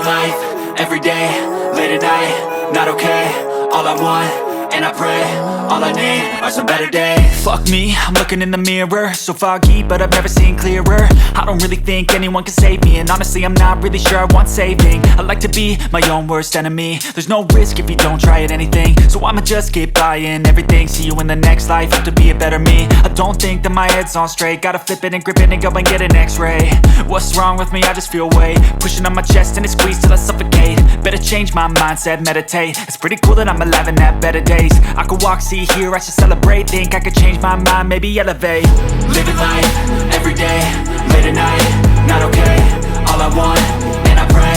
Living life, everyday, late at night, not okay. All I want, and I pray, all I need are some better days. Fuck me, I'm looking in the mirror, so foggy, but I've never seen clearer. I don't really think anyone can save me, and honestly I'm not really sure I want saving. I like to be my own worst enemy. There's no risk if you don't try at anything, so I'ma just keep buying everything. See you in the next life, have to be a better me. I don't think that my head's on straight, gotta flip it and grip it and go and get an x-ray. What's wrong with me? I just feel weight pushing on my chest and it squeezes till I suffocate. Better change my mindset, meditate. It's pretty cool that I'm alive and have better days. I could walk, see, hear, I should celebrate. Think I could change my mind, maybe elevate. Living life, everyday, late at night, not okay. All I want, and I pray,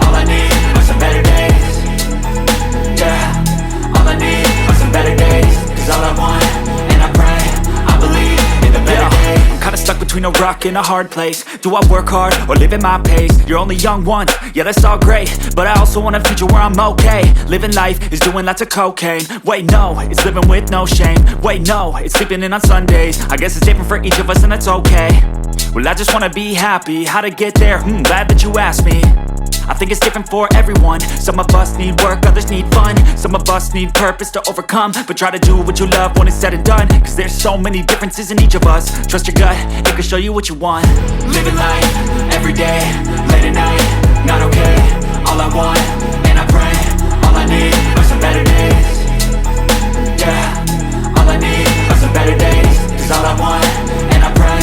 all I need are some better days. Yeah, all I need are some better days. Cause all I want, and I pray, I believe in the better days. I'm kinda stuck between a rock and a hard place. Do I work hard or live at my pace? You're only young once, yeah that's all great, but I also want a future where I'm okay. Living life is doing lots of cocaine. Wait no, it's living with no shame. Wait no, it's sleeping in on Sundays. I guess it's different for each of us and that's okay. Well I just wanna be happy, how to get there? Glad that you asked me. I think it's different for everyone. Some of us need work, others need fun. Some of us need purpose to overcome. But try to do what you love when it's said and done. Cause there's so many differences in each of us. Trust your gut, it can show you what you want. Living life, everyday, late at night, not okay. All I want, and I pray, all I need are some better days. Yeah, all I need are some better days. Cause all I want, and I pray,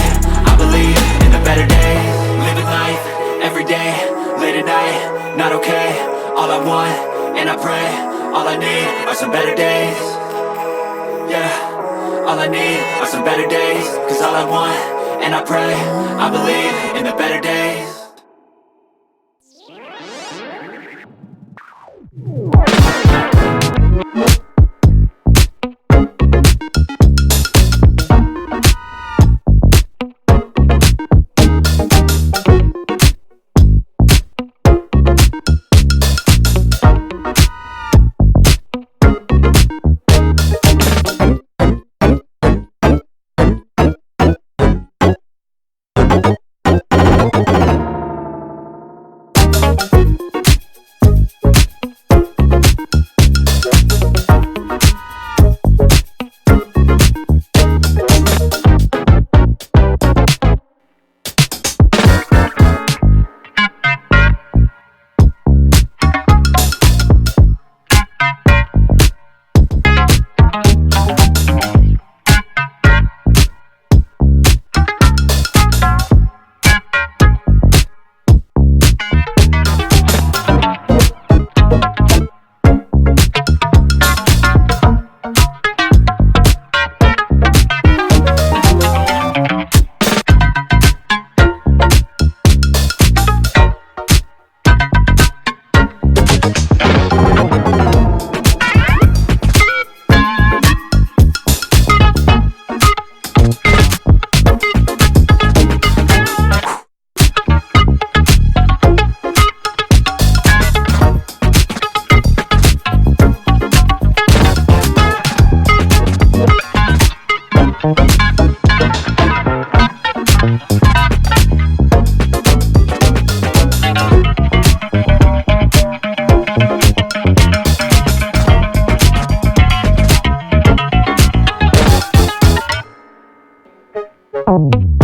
I believe in the better days. Living life, everyday, late at night, not okay. All I want, and I pray, all I need are some better days. Yeah, all I need are some better days. Cause all I want, and I pray, I believe in the better days. Oh.